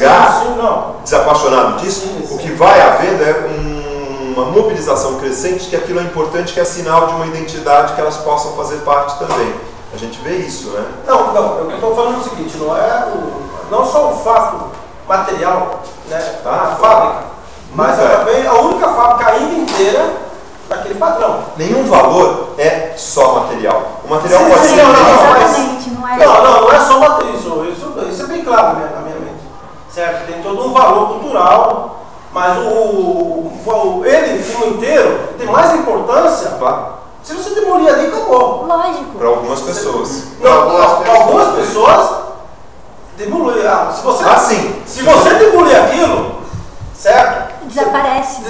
rasgar, desapaixonado disso, o que vai havendo é uma mobilização crescente que aquilo é importante, que é sinal de uma identidade que elas possam fazer parte também. A gente vê isso, né? Não, eu estou falando o seguinte, não só o fato material, né, a fábrica, mas é também a única fábrica ainda inteira daquele padrão. Nenhum valor é só material. O material pode ser... Não é só material, isso é bem claro, né, na minha mente. Certo? Tem todo um valor cultural, mas ele, filme inteiro, tem mais importância. Claro. Se você demolir ali, acabou. Lógico. Para algumas pessoas. Algumas pessoas demolir. Se você demolir aquilo, certo? Desaparece.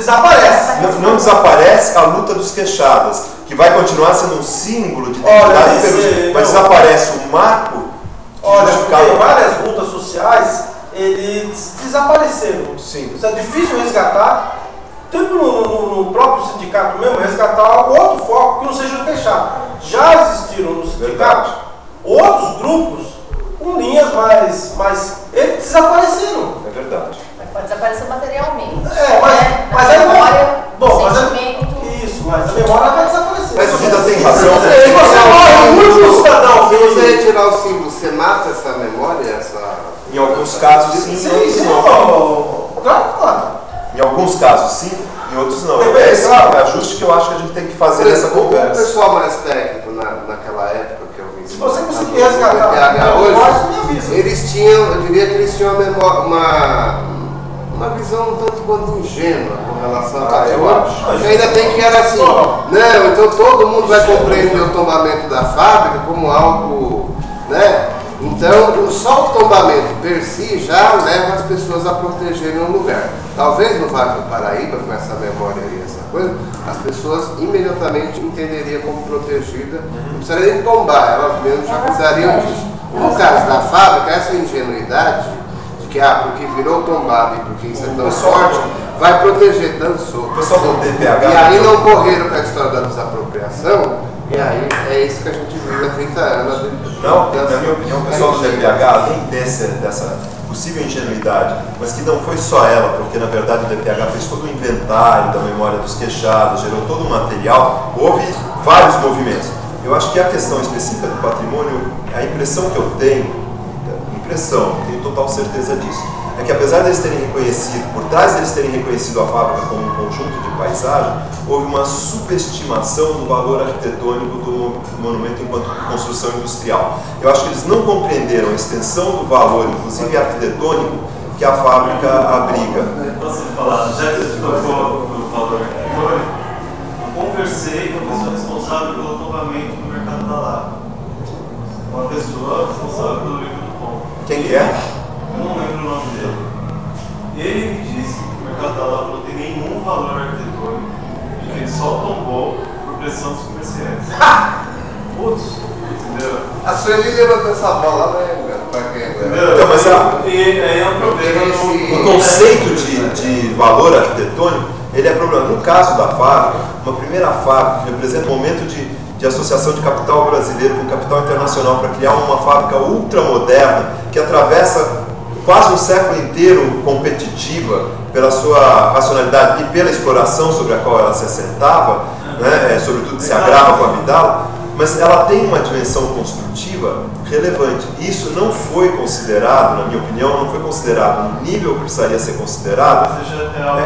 Não desaparece a luta dos queixadas, que vai continuar sendo um símbolo de identidade, mas desaparece o marco. Olha, porque várias lutas sociais, eles desapareceram. Sim. Isso é difícil resgatar. Tanto no próprio sindicato mesmo, resgatar outro foco que não seja o queixado. Já existiram no sindicato outros grupos com linhas mais eles desapareceram. É verdade. Pode desaparecer materialmente. Mas a memória. mas a memória vai desaparecer. Mas você ainda tem razão. Se você morre, o último cidadão. Se você retirar o símbolo, você mata essa memória? Em alguns casos sim, em outros não. Claro que mata. Em alguns casos sim, em outros não. É esse ajuste que eu acho que a gente tem que fazer nessa conversa. O pessoal mais técnico naquela época que eu vi. Se você conseguir resgatar hoje, eles tinham, eu diria que eles tinham uma visão um tanto quanto ingênua com relação a eu acho. Ainda tem que era assim, não, então todo mundo vai compreender o tombamento da fábrica como algo, né? Então, só o tombamento per si já leva as pessoas a protegerem um lugar. Talvez no Vale do Paraíba, com essa memória e essa coisa, as pessoas imediatamente entenderiam como protegida, não precisaria nem tombar, elas mesmas já cuidariam disso. No caso da fábrica, essa ingenuidade de que, porque virou tombado e porque isso é tão forte, vai proteger tanto o pessoal do DPH. E aí não correram com a história da desapropriação. E aí é isso que a gente viu há 30 anos. Não, na minha opinião, o pessoal do DPH, além dessa possível ingenuidade, mas que não foi só ela, porque na verdade o DPH fez todo o inventário da memória dos queixados, gerou todo o material, houve vários movimentos. Eu acho que a questão específica do patrimônio, a impressão que eu tenho, tenho total certeza disso, é que apesar deles terem reconhecido, por trás deles terem reconhecido a fábrica como um conjunto de paisagem, houve uma subestimação do valor arquitetônico do monumento enquanto construção industrial. Eu acho que eles não compreenderam a extensão do valor, inclusive arquitetônico, que a fábrica abriga. Posso falar, já que você tocou no valor arquitetônico, eu conversei com a pessoa responsável pelo tombamento no mercado da Lapa. Uma pessoa responsável pelo livro do tombo. Quem que é? Eu não lembro o nome dele. Ele me disse que o mercado da Lapa não tem nenhum valor arquitetônico e que ele só tombou por pressão dos comerciantes. Putz! Entendeu? A Sueli levantou essa bola, né, pra quem? Então, mas aí é um problema. O conceito de valor arquitetônico, ele é problema. No caso da fábrica, uma primeira fábrica que representa um momento de associação de capital brasileiro com capital internacional para criar uma fábrica ultramoderna que atravessa quase um século inteiro competitiva pela sua racionalidade e pela exploração sobre a qual ela se assentava, né, sobretudo se agrava com a Abdala, mas ela tem uma dimensão construtiva relevante. Isso não foi considerado, na minha opinião, não foi considerado no nível que precisaria ser considerado,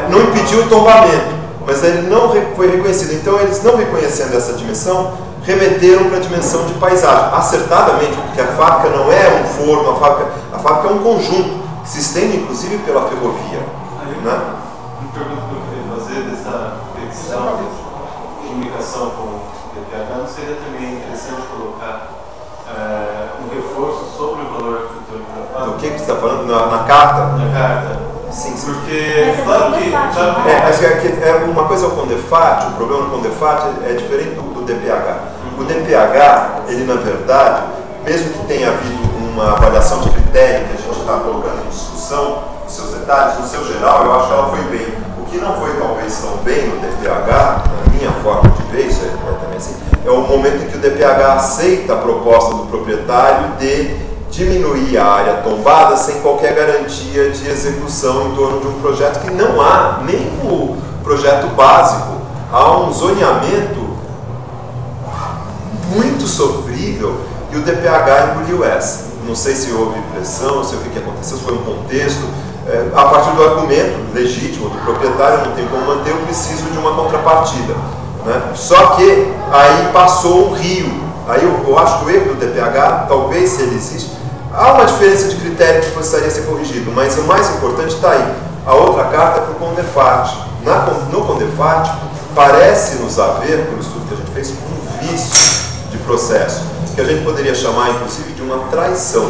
não impediu o tombamento, mas ele não foi reconhecido. Então, eles não reconhecendo essa dimensão, remeteram para a dimensão de paisagem, acertadamente, porque a fábrica não é um forno, a fábrica é um conjunto, que se estende inclusive pela ferrovia. Né? Uma pergunta que eu queria fazer dessa petição de comunicação com o DPH, não seria também interessante colocar um reforço sobre o valor arquitetônico da fábrica? O que você está falando? Na carta? Na carta. Sim. Porque, claro que uma coisa é o CONDEFAT, o problema do CONDEFAT é diferente do DPH. O DPH, ele na verdade, mesmo que tenha havido uma avaliação de critério que a gente está colocando em discussão, os seus detalhes, no seu geral, eu acho que ela foi bem. O que não foi talvez tão bem no DPH, na minha forma de ver, isso é também assim, é o momento em que o DPH aceita a proposta do proprietário de diminuir a área tombada sem qualquer garantia de execução em torno de um projeto que não há nem o projeto básico. Há um zoneamento muito sofrível e o DPH engoliu essa. Não sei se houve pressão, não sei o que aconteceu, se foi um contexto. A partir do argumento legítimo do proprietário, não tem como manter, eu preciso de uma contrapartida. Né? Só que aí passou um rio. Aí eu acho que o erro do DPH, talvez se ele existe, há uma diferença de critério que precisaria ser corrigido, mas o mais importante está aí. A outra carta é para o Condefat. No Condefat, parece-nos haver, pelo estudo que a gente fez, um vício de processo, que a gente poderia chamar, inclusive, de uma traição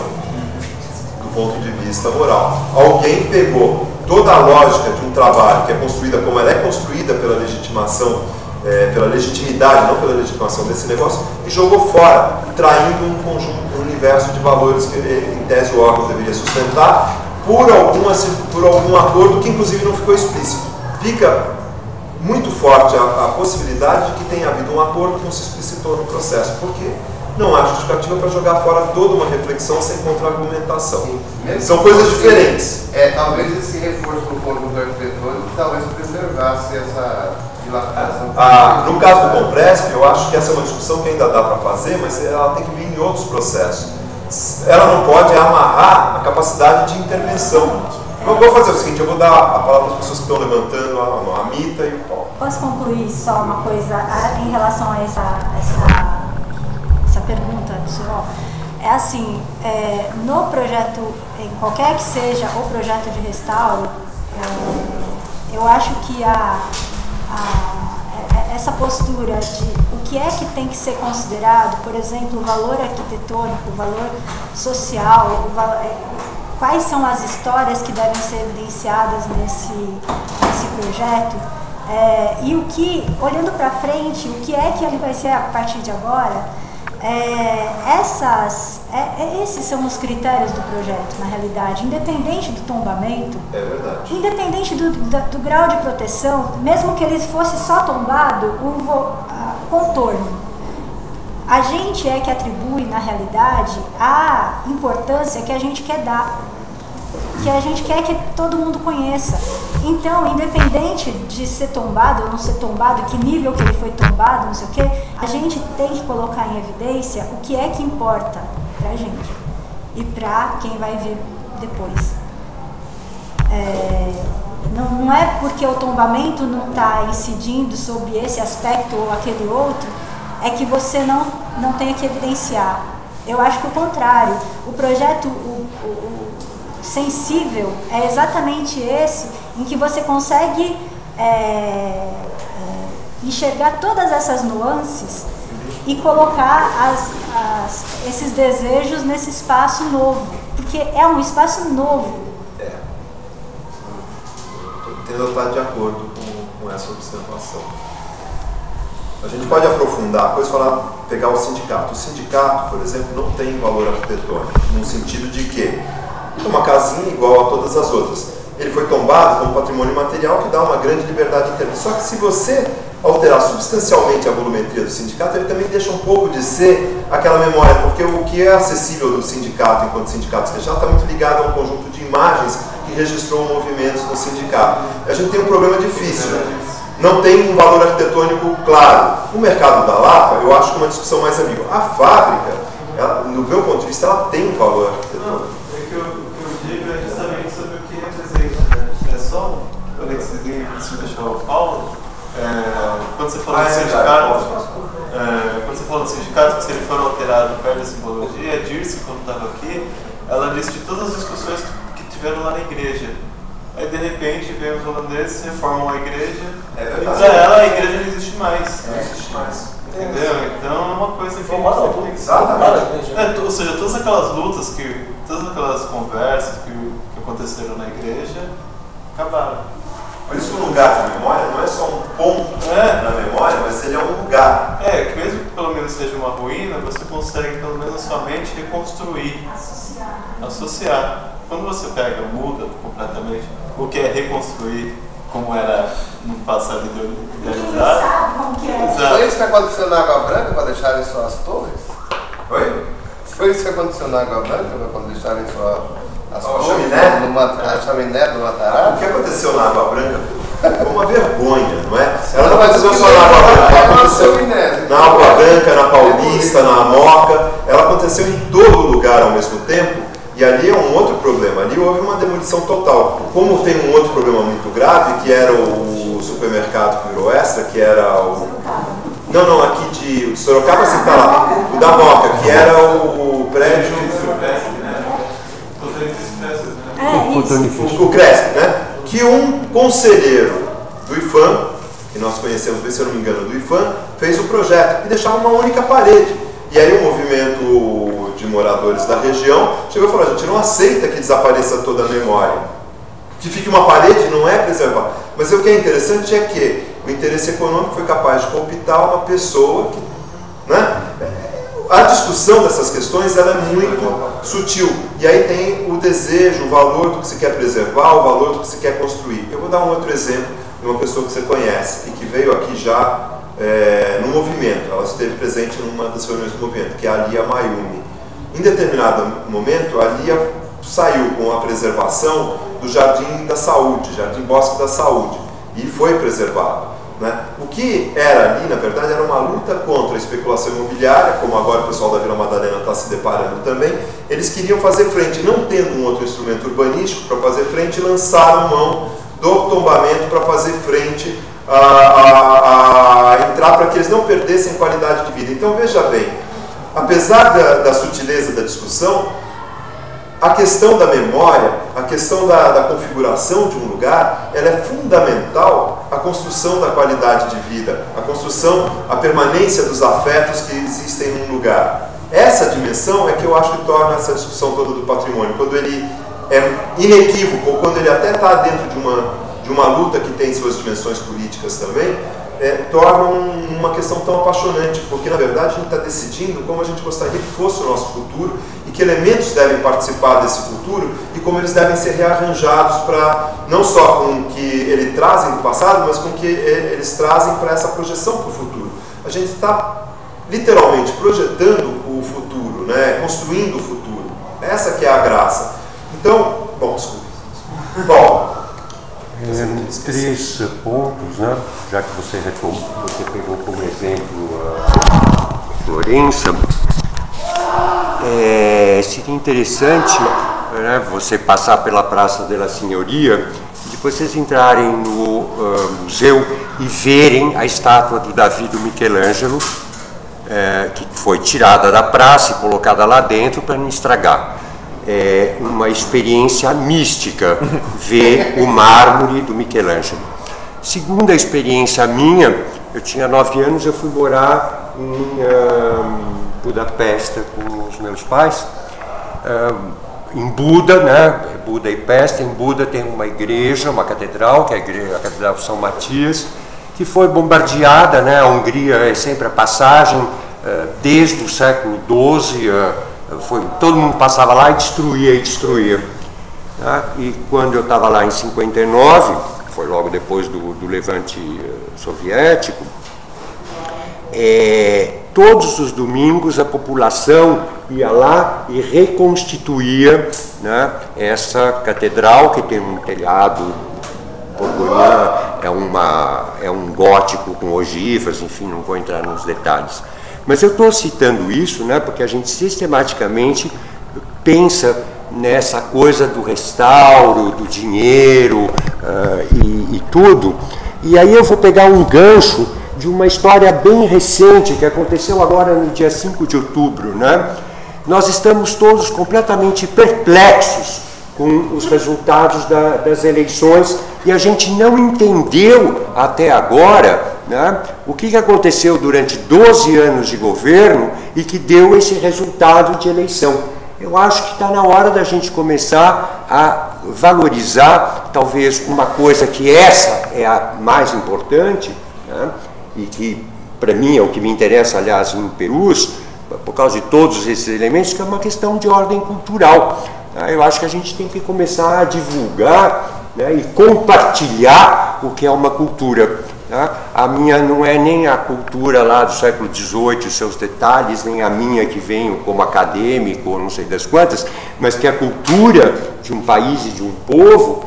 do ponto de vista moral. Alguém pegou toda a lógica de um trabalho que é construída como ela é construída pela legitimação, pela legitimidade, não pela legitimação desse negócio, e jogou fora, traindo um conjunto, um universo de valores que, em tese, o órgão deveria sustentar, por algum acordo que, inclusive, não ficou explícito. Fica muito forte a possibilidade de que tenha havido um acordo que não se explicitou no processo, porque não há justificativa para jogar fora toda uma reflexão sem contra-argumentação. São coisas diferentes. Talvez esse reforço no conjunto arquitetônico talvez preservasse essa dilapidação. No caso do Compresp, eu acho que essa é uma discussão que ainda dá para fazer, mas ela tem que vir em outros processos. Ela não pode amarrar a capacidade de intervenção. Eu vou fazer o seguinte, eu vou dar a palavra às pessoas que estão levantando, a Mita e o Paulo. Posso concluir só uma coisa em relação a essa pergunta do senhor? É assim, no projeto, em qualquer que seja o projeto de restauro, eu acho que essa postura de o que é que tem que ser considerado, por exemplo, o valor arquitetônico, o valor social, quais são as histórias que devem ser evidenciadas nesse projeto, e o que, olhando para frente, o que é que ele vai ser a partir de agora, esses são os critérios do projeto, na realidade, independente do tombamento, independente do grau de proteção, mesmo que ele fosse só tombado, o contorno. A gente é que atribui, na realidade, a importância que a gente quer dar, que a gente quer que todo mundo conheça. Então, independente de ser tombado ou não ser tombado, que nível que ele foi tombado, não sei o quê, a gente tem que colocar em evidência o que é que importa pra gente e pra quem vai vir depois. Não é porque o tombamento não está incidindo sobre esse aspecto ou aquele outro, é que você não tem que evidenciar. Eu acho que o contrário. O projeto sensível é exatamente esse, em que você consegue enxergar todas essas nuances e colocar esses desejos nesse espaço novo, porque é um espaço novo. Estou tentando estar de acordo com essa observação. A gente pode aprofundar, depois pegar o sindicato. O sindicato, por exemplo, não tem valor arquitetônico, no sentido de que é uma casinha igual a todas as outras. Ele foi tombado como patrimônio material que dá uma grande liberdade de intervenção. Só que se você alterar substancialmente a volumetria do sindicato, ele também deixa um pouco de ser aquela memória, porque o que é acessível do sindicato, enquanto sindicato fechado, está muito ligado a um conjunto de imagens que registrou movimentos no sindicato. A gente tem um problema difícil, não tem um valor arquitetônico claro. O mercado da Lapa, eu acho que é uma discussão mais ambígua. A fábrica, no meu ponto de vista, ela tem um valor arquitetônico. O que eu digo é justamente sobre o que representa, né? É só um parentezinho antes de deixar o Paulo. Quando você falou do sindicato, que se ele for alterado perde a simbologia, a Dirce, quando estava aqui, ela disse de todas as discussões que tiveram lá na igreja. Aí de repente vem os holandeses, reformam a igreja, e para ela a igreja não existe mais. Não existe mais. Entendeu? Então é uma coisa que tem que ser. Ou seja, todas aquelas lutas, todas aquelas conversas que aconteceram na igreja acabaram. Por isso que o lugar da memória não é só um ponto na memória, mas ele é um lugar. Que mesmo que pelo menos seja uma ruína, você consegue pelo menos na sua mente reconstruir. Associar. Quando você muda completamente o que é reconstruir como era no passado idealizado. Foi isso que aconteceu na Água Branca para deixarem só as torres? Oi? Foi isso que aconteceu na Água Branca, quando deixaram as chaminé? A chaminé do Matará? O que aconteceu na Água Branca foi uma vergonha, não é? Ela não aconteceu só na Água Branca, ela aconteceu na Água Branca, na Paulista, na Moca, ela aconteceu em todo lugar ao mesmo tempo, e ali é um outro problema, ali houve uma demolição total. Como tem um outro problema muito grave, que era o supermercado que virou Extra, que era o... Não, aqui de Sorocaba, assim, tá lá, o da Moca, que era o prédio... O Cresp, né? Que um conselheiro do IFAM, que nós conhecemos, se eu não me engano, do IFAM, fez o projeto e deixava uma única parede. E aí o movimento de moradores da região chegou e falou: a gente não aceita que desapareça toda a memória. Que fique uma parede não é preservar. Mas o que é interessante é que o interesse econômico foi capaz de cooptar uma pessoa que, né? A discussão dessas questões ela é muito sutil. E aí tem o desejo, o valor do que se quer preservar, o valor do que se quer construir. Eu vou dar um outro exemplo de uma pessoa que você conhece e que veio aqui já no movimento. Ela esteve presente numa das reuniões do movimento, que é a Lia Mayumi. Em determinado momento, a Lia saiu com a preservação do Jardim da Saúde, Jardim Bosque da Saúde, e foi preservado. Né? O que era ali, na verdade, era uma luta contra a especulação imobiliária, como agora o pessoal da Vila Madalena está se deparando também. Eles queriam fazer frente, não tendo um outro instrumento urbanístico para fazer frente, lançaram mão do tombamento para fazer frente a entrar, para que eles não perdessem qualidade de vida. Então veja bem, apesar da sutileza da discussão, a questão da memória, a questão da configuração de um lugar, ela é fundamental à construção da qualidade de vida, à construção, à permanência dos afetos que existem num lugar. Essa dimensão é que eu acho que torna essa discussão toda do patrimônio, quando ele é inequívoco, ou quando ele até está dentro de uma luta que tem suas dimensões políticas também, torna uma questão tão apaixonante, porque na verdade a gente está decidindo como a gente gostaria que fosse o nosso futuro e que elementos devem participar desse futuro e como eles devem ser rearranjados para, não só com o que ele trazem do passado, mas com o que eles trazem para essa projeção para o futuro. A gente está literalmente projetando o futuro, né? Construindo o futuro. Essa que é a graça. Então, bom, desculpe. Bom, 3 pontos, né? Já que você pegou como exemplo a Florença, seria interessante, né, você passar pela Praça della Signoria e depois vocês entrarem no museu e verem a estátua do Davi do Michelangelo, que foi tirada da praça e colocada lá dentro para não estragar. É uma experiência mística ver o mármore do Michelangelo. Segunda experiência minha, eu tinha 9 anos, eu fui morar em Budapeste com os meus pais, em Buda, né? Buda e Peste. Em Buda tem uma igreja, uma catedral, que é a Catedral de São Matias, que foi bombardeada, né? A Hungria é sempre a passagem, desde o século XII, todo mundo passava lá e destruía. Tá? E quando eu estava lá em 59, foi logo depois do levante soviético, todos os domingos a população ia lá e reconstituía, né, essa catedral, que tem um telhado borgonhã, é um gótico com ogivas, enfim, não vou entrar nos detalhes. Mas eu estou citando isso, né, porque a gente sistematicamente pensa nessa coisa do restauro, do dinheiro e tudo. E aí eu vou pegar um gancho de uma história bem recente que aconteceu agora no dia 5 de outubro. Né? Nós estamos todos completamente perplexos com os resultados das eleições e a gente não entendeu até agora, né, o que aconteceu durante 12 anos de governo e que deu esse resultado de eleição. Eu acho que está na hora da gente começar a valorizar talvez uma coisa que essa é a mais importante, né, e que para mim é o que me interessa, aliás, no Perus, por causa de todos esses elementos, que é uma questão de ordem cultural. Eu acho que a gente tem que começar a divulgar, né, e compartilhar o que é uma cultura. Né? A minha não é nem a cultura lá do século XVIII, os seus detalhes, nem a minha que venho como acadêmico, ou não sei das quantas, mas que a cultura de um país e de um povo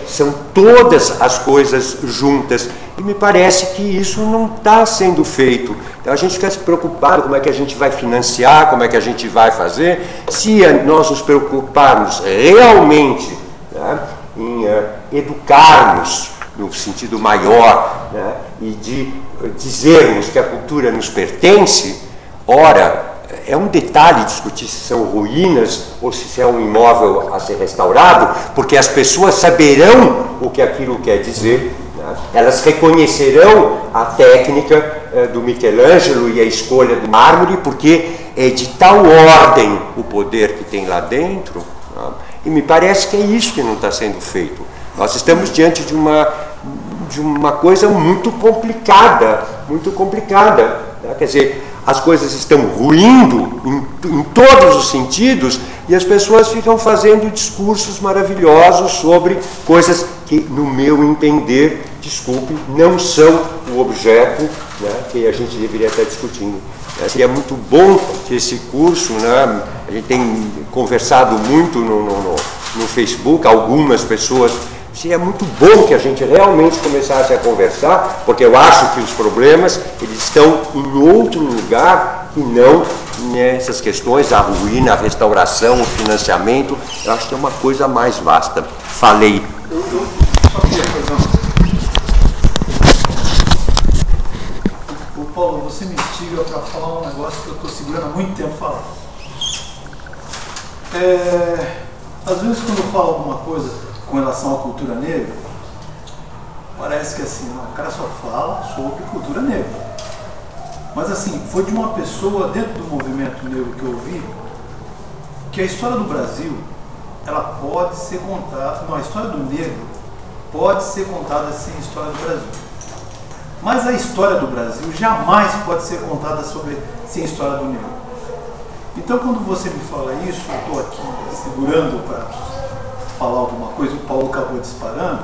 são todas as coisas juntas. E me parece que isso não está sendo feito. Então a gente fica se preocupado como é que a gente vai financiar, como é que a gente vai fazer. Se nós nos preocuparmos realmente, né, em educarmos no sentido maior, né, e de dizermos que a cultura nos pertence, ora, é um detalhe discutir se são ruínas ou se é um imóvel a ser restaurado, porque as pessoas saberão o que aquilo quer dizer, né? Elas reconhecerão a técnica do Michelangelo e a escolha do mármore, porque é de tal ordem o poder que tem lá dentro, né? E me parece que é isso que não está sendo feito. Nós estamos diante de uma coisa muito complicada, né? Quer dizer, as coisas estão ruindo em todos os sentidos e as pessoas ficam fazendo discursos maravilhosos sobre coisas que, no meu entender, desculpe, não são o objeto, né, que a gente deveria estar discutindo. Seria muito bom que esse curso, né, a gente tem conversado muito no Facebook, algumas pessoas. Seria muito bom que a gente realmente começasse a conversar, porque eu acho que os problemas eles estão em outro lugar que não nessas questões, a ruína, a restauração, o financiamento. Eu acho que é uma coisa mais vasta. Falei. Eu só queria fazer Paulo, você me instiga para falar um negócio que eu estou segurando há muito tempo falando. Às vezes quando eu falo alguma coisa com relação à cultura negra, parece que assim, o cara só fala sobre cultura negra. Mas assim, foi de uma pessoa dentro do movimento negro que eu ouvi que a história do Brasil, ela pode ser contada, não, a história do negro pode ser contada sem a história do Brasil. Mas a história do Brasil jamais pode ser contada sem a história do negro. Então quando você me fala isso, eu estou aqui segurando para falar alguma coisa, o Paulo acabou disparando,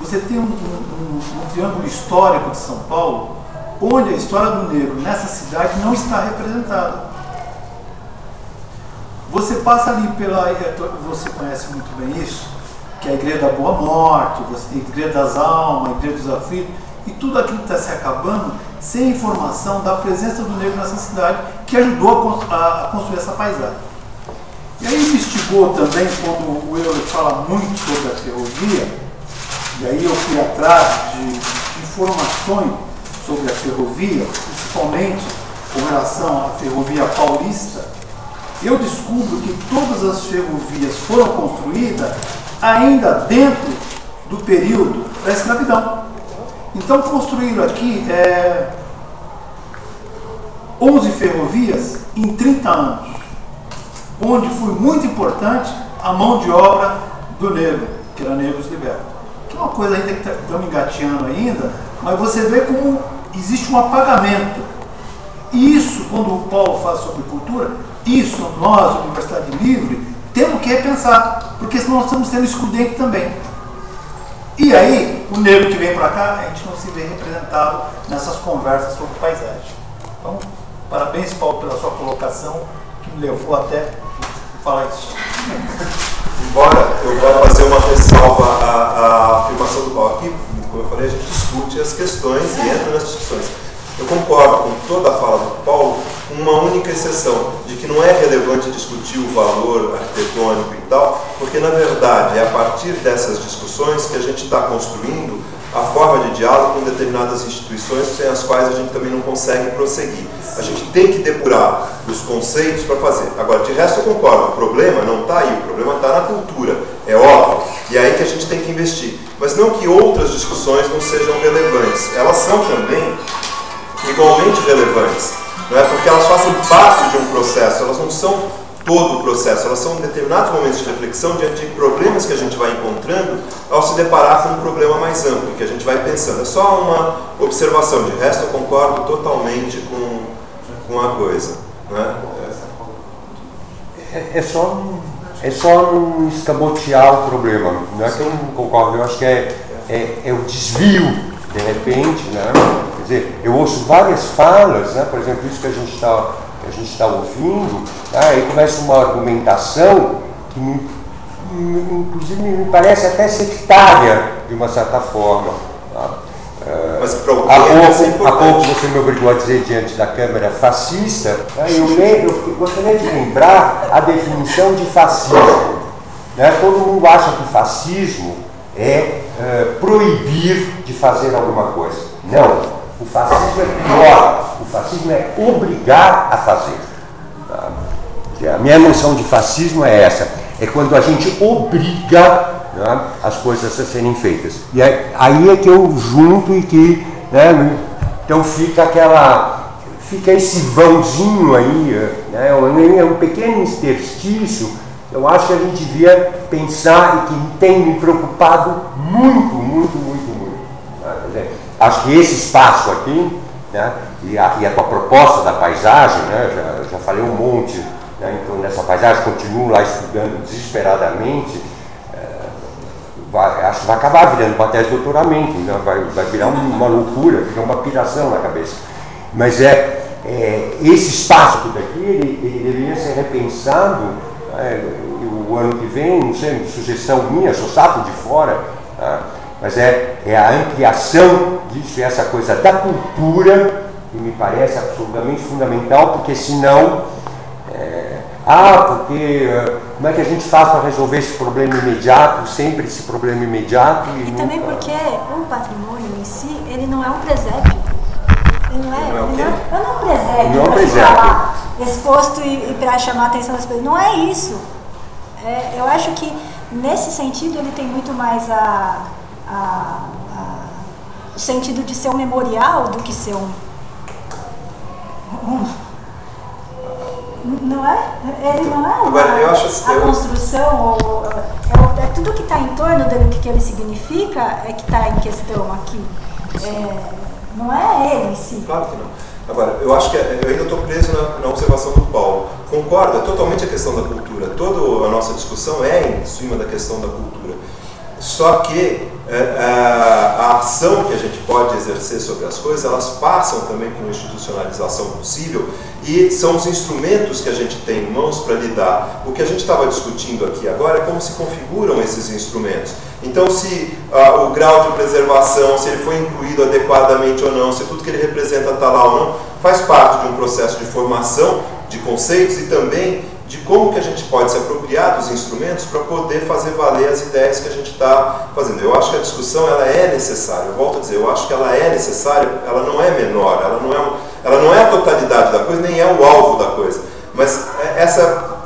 você tem um triângulo histórico de São Paulo, onde a história do negro nessa cidade não está representada. Você passa ali você conhece muito bem isso, que é a Igreja da Boa Morte, você tem a Igreja das Almas, a Igreja dos Aflitos, e tudo aquilo está se acabando sem informação da presença do negro nessa cidade, que ajudou a construir essa paisagem. E aí me instigou também, quando o Euler fala muito sobre a ferrovia, e aí eu fui atrás de informações sobre a ferrovia, principalmente com relação à ferrovia paulista, eu descubro que todas as ferrovias foram construídas ainda dentro do período da escravidão. Então construíram aqui 11 ferrovias em 30 anos, onde foi muito importante a mão de obra do negro, que era Negros Libertos. Que é uma coisa ainda que estamos engateando ainda, mas você vê como existe um apagamento. E isso, quando o Paulo fala sobre cultura, isso nós, Universidade Livre, temos que repensar, porque senão nós estamos sendo excludentes também. E aí, o negro que vem para cá, a gente não se vê representado nessas conversas sobre paisagem. Então, parabéns, Paulo, pela sua colocação, que me levou até falar isso. Embora eu vá fazer uma ressalva à afirmação do Paulo aqui, como eu falei, a gente discute as questões e entra nas discussões. Eu concordo com toda a fala do Paulo, com uma única exceção, de que não é relevante discutir o valor arquitetônico e tal, porque na verdade é a partir dessas discussões que a gente está construindo a forma de diálogo com determinadas instituições sem as quais a gente também não consegue prosseguir. A gente tem que depurar os conceitos para fazer. Agora, de resto eu concordo, o problema não está aí, o problema está na cultura, é óbvio, e é aí que a gente tem que investir. Mas não que outras discussões não sejam relevantes, elas são também igualmente relevantes, não é? Porque elas fazem parte de um processo, elas não são todo o processo, elas são determinados momentos de reflexão diante de problemas que a gente vai encontrando ao se deparar com um problema mais amplo, que a gente vai pensando. É só uma observação, de resto eu concordo totalmente com a coisa. Não é? É só não escamotear o problema, não é que eu não concordo, eu acho que é o desvio de repente, né? Quer dizer, eu ouço várias falas, né? Por exemplo, isso que a gente está ouvindo, aí começa uma argumentação que inclusive me parece até sectária, de uma certa forma. Tá? Mas há pouco você me obrigou a dizer diante da Câmara fascista, né? Eu gostaria de lembrar a definição de fascismo. Né? Todo mundo acha que fascismo é proibir de fazer alguma coisa. Não, o fascismo é pior, o fascismo é obrigar a fazer. Tá? A minha noção de fascismo é essa, é quando a gente obriga, né, as coisas a serem feitas. E aí é que eu junto e que, né, então fica esse vãozinho aí, né, é um pequeno interstício. Eu acho que a gente devia pensar e que tem me preocupado muito. Né? Quer dizer, acho que esse espaço aqui, né, e a tua proposta da paisagem, né, já falei um monte, né, então nessa paisagem, continuo lá estudando desesperadamente, acho que vai acabar virando uma tese de doutoramento, né, vai virar uma loucura, virar uma piração na cabeça. Mas esse espaço tudo aqui, ele deveria ser repensado. O ano que vem, não sei, sugestão minha, sou sapo de fora, tá? Mas é a ampliação disso, essa coisa da cultura, que me parece absolutamente fundamental, porque senão, como é que a gente faz para resolver esse problema imediato, sempre esse problema imediato? E também porque o patrimônio em si, ele não é um presépio. Ele não é um presépio exposto e para chamar a atenção das pessoas. Não é isso. Eu acho que nesse sentido ele tem muito mais o sentido de ser um memorial do que ser não é? Ele não é a construção, é tudo que está em torno dele, o que ele significa, é que está em questão aqui. Não é ele em si. Claro que não. Agora, eu acho que eu ainda estou preso na observação do Paulo. Concordo, é totalmente a questão da cultura. Toda a nossa discussão é em cima da questão da cultura. Só que a ação que a gente pode exercer sobre as coisas, elas passam também por uma institucionalização possível e são os instrumentos que a gente tem em mãos para lidar. O que a gente estava discutindo aqui agora é como se configuram esses instrumentos. Então, se o grau de preservação, se ele foi incluído adequadamente ou não, se tudo que ele representa está lá ou não, faz parte de um processo de formação de conceitos e também de como que a gente pode se apropriar dos instrumentos para poder fazer valer as ideias que a gente está fazendo. Eu acho que a discussão ela é necessária, eu volto a dizer, eu acho que ela é necessária, ela não é menor, ela não é a totalidade da coisa, nem é o alvo da coisa, mas essa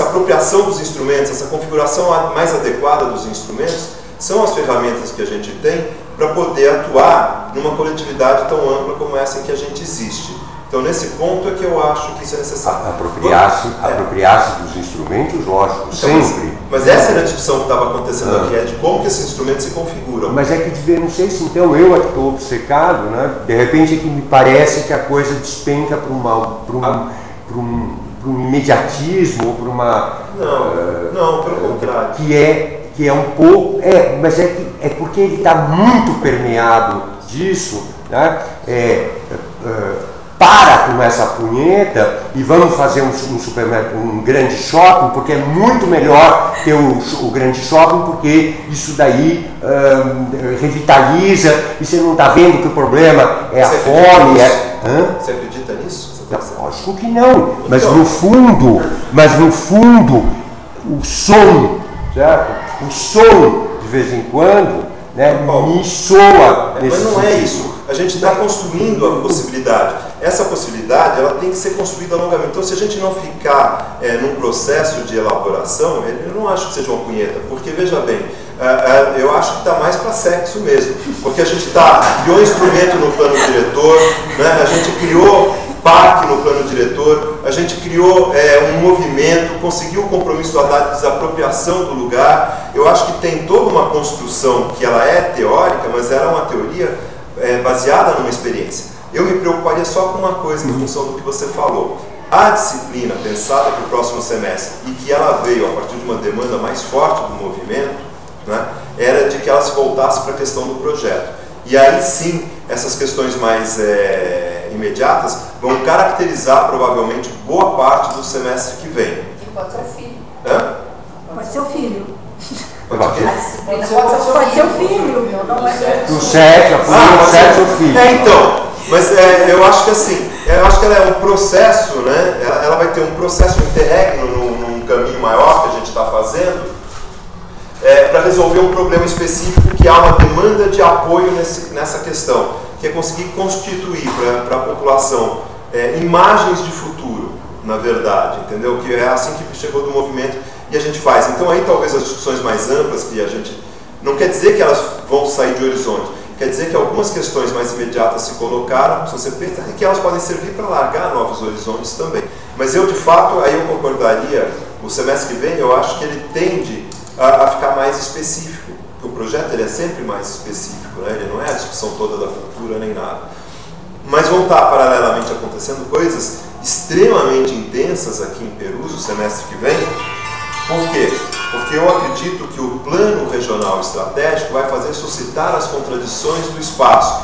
apropriação dos instrumentos, essa configuração mais adequada dos instrumentos, são as ferramentas que a gente tem para poder atuar numa coletividade tão ampla como essa em que a gente existe. Então, nesse ponto é que eu acho que isso é necessário. Apropriar-se dos instrumentos, lógico, então, sempre. Mas essa era a discussão que estava acontecendo aqui, é de como que esses instrumentos se configuram. Mas é que, não sei se então eu é que estou obcecado, né? De repente é que me parece que a coisa despenca para um imediatismo, ou para uma... Não, pelo contrário. Que é um pouco... mas é porque ele está muito permeado disso, né? Para com essa punheta e vamos fazer um grande shopping, porque é muito melhor ter o grande shopping, porque isso daí revitaliza, e você não está vendo que o problema é a fome. Você acredita nisso? Lógico que não, mas no fundo, o som, certo? O som, de vez em quando, né, me soa nesse Mas não sentido. é isso. A gente está construindo a possibilidade. Essa possibilidade ela tem que ser construída longamente. Então, se a gente não ficar num processo de elaboração, eu não acho que seja uma punheta, porque, veja bem, eu acho que está mais para sexo mesmo, porque a gente criou instrumento no plano diretor, né, a gente criou parque no plano diretor, a gente criou um movimento, conseguiu o compromisso do Haddad de desapropriação do lugar. Eu acho que tem toda uma construção que ela é teórica, mas ela é uma teoria baseada numa experiência. Eu me preocuparia só com uma coisa em função do que você falou. A disciplina pensada para o próximo semestre, e que ela veio a partir de uma demanda mais forte do movimento, né, era de que ela se voltasse para a questão do projeto. E aí sim, essas questões mais imediatas vão caracterizar provavelmente boa parte do semestre que vem. E pode ser o filho. Hã? Pode ser o filho. Pode ser o filho. Do 7, o 7 o filho. Então, mas eu acho que assim, eu acho que ela é um processo, né? Ela vai ter um processo interregno num caminho maior que a gente está fazendo, para resolver um problema específico que há uma demanda de apoio nessa questão, que é conseguir constituir para a população imagens de futuro, na verdade, entendeu? Que é assim que chegou do movimento e a gente faz. Então aí talvez as discussões mais amplas que a gente... Não quer dizer que elas vão sair de horizonte, quer dizer que algumas questões mais imediatas se colocaram, se você pensa, que elas podem servir para largar novos horizontes também. Mas eu, de fato, aí eu concordaria, o semestre que vem, eu acho que ele tende a ficar mais específico, porque o projeto ele é sempre mais específico, né? Ele não é a discussão toda da cultura nem nada. Mas vão estar paralelamente acontecendo coisas extremamente intensas aqui em Perus, o semestre que vem. Por quê? Porque eu acredito que o plano regional estratégico vai fazer suscitar as contradições do espaço,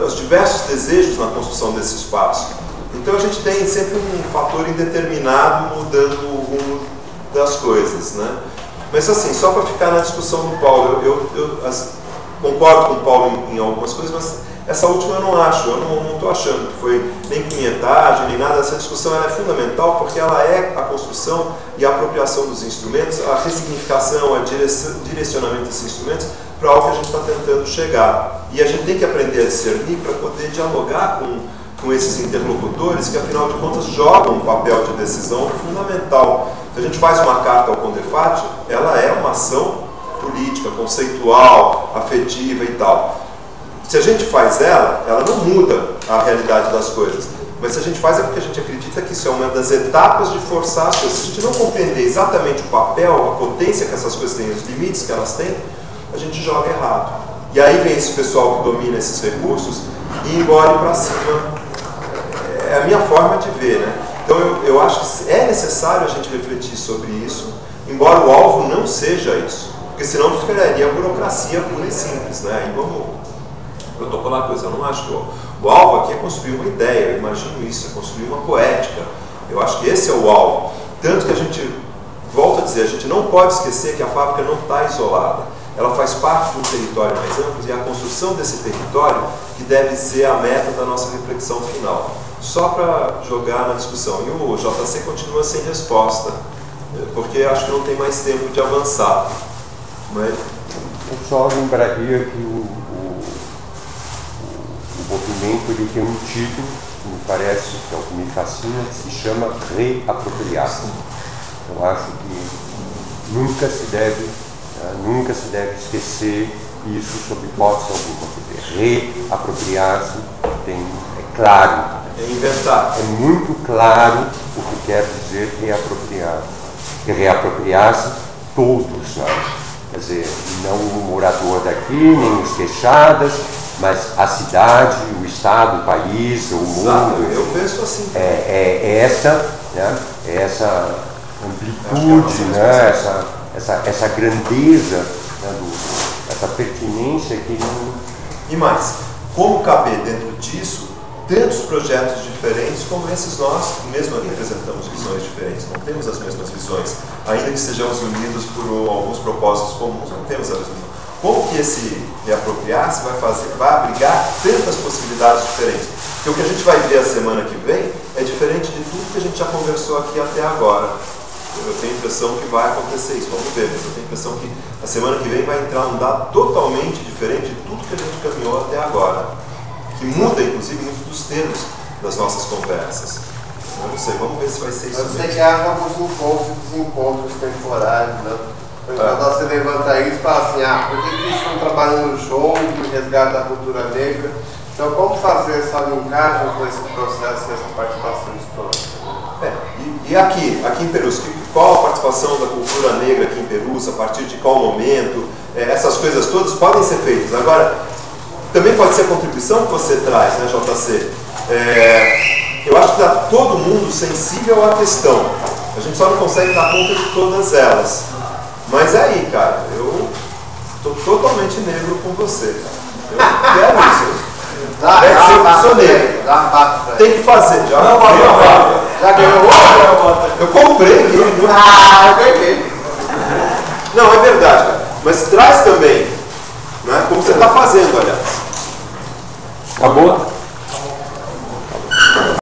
os diversos desejos na construção desse espaço. Então a gente tem sempre um fator indeterminado mudando o rumo das coisas, né? Mas assim, só para ficar na discussão do Paulo, eu concordo com o Paulo em algumas coisas, mas essa última eu não acho, eu não estou achando que foi nem punhetagem, nem nada. Essa discussão ela é fundamental porque ela é a construção e a apropriação dos instrumentos, a ressignificação, a direcionamento desses instrumentos para algo que a gente está tentando chegar. E a gente tem que aprender a discernir para poder dialogar com esses interlocutores que, afinal de contas, jogam um papel de decisão fundamental. Se a gente faz uma carta ao Condefat, ela é uma ação política, conceitual, afetiva e tal. Se a gente faz ela não muda a realidade das coisas. Mas se a gente faz é porque a gente acredita que isso é uma das etapas de forçar as coisas. Se a gente não compreender exatamente o papel, a potência que essas coisas têm, os limites que elas têm, a gente joga errado. E aí vem esse pessoal que domina esses recursos e engole para cima. É a minha forma de ver, né? Então eu acho que é necessário a gente refletir sobre isso, embora o alvo não seja isso, porque senão ficaria a burocracia pura e simples, né? Aí vamos protocolar a coisa. Eu não acho que o alvo aqui é construir uma ideia, eu imagino isso, é construir uma poética. Eu acho que esse é o alvo. Tanto que a gente, volta a dizer, a gente não pode esquecer que a fábrica não está isolada. Ela faz parte de um território mais amplo e é a construção desse território que deve ser a meta da nossa reflexão final. Só para jogar na discussão. E o JC continua sem resposta, porque acho que não tem mais tempo de avançar. Mas... Eu só lembraria que o movimento ele tem um título que me parece, que é o que me fascina, que se chama reapropriar-se. Eu acho que nunca se deve esquecer isso sob hipótese alguma, porque reapropriar-se é claro. É inventar. É muito claro o que quer dizer reapropriar. E reapropriar-se todos nós. Quer dizer, não o morador daqui, nem os queixadas, mas a cidade, o estado, o país, o mundo. Eu penso assim. Essa amplitude, né? essa grandeza, né? Essa pertinência que não... E mais, como caber dentro disso tantos projetos diferentes como esses nós, mesmo aqui representamos visões diferentes, não temos as mesmas visões, ainda que sejamos unidos por alguns propósitos comuns, não temos a mesma visão. Como que esse reapropriar-se vai abrigar tantas possibilidades diferentes? Porque o que a gente vai ver a semana que vem é diferente de tudo que a gente já conversou aqui até agora. Eu tenho a impressão que vai acontecer isso, vamos ver, mas eu tenho a impressão que a semana que vem vai entrar num dado totalmente diferente de tudo que a gente caminhou até agora, que muda, inclusive, muitos dos termos das nossas conversas. Eu não sei, vamos ver se vai ser isso mesmo. Você que acha alguns encontros e desencontros temporários, né? Quando você levanta isso e fala assim, por que eles estão trabalhando no show, no resgate da cultura negra? Então, como fazer essa linkagem com esse processo e essa participação histórica? E aqui em Perus, qual a participação da cultura negra aqui em Perus, a partir de qual momento? Essas coisas todas podem ser feitas. Agora, também pode ser a contribuição que você traz, né, JC? Eu acho que está todo mundo sensível à questão. A gente só não consegue dar conta de todas elas. Mas é aí, cara, eu estou totalmente negro com você, cara. Eu quero isso. Dá uma bata. Tem que fazer. Já ganhou outra? Eu comprei aqui. Eu ganhei. Não, é verdade, cara. Mas traz também, né? Como você está fazendo, aliás. Acabou?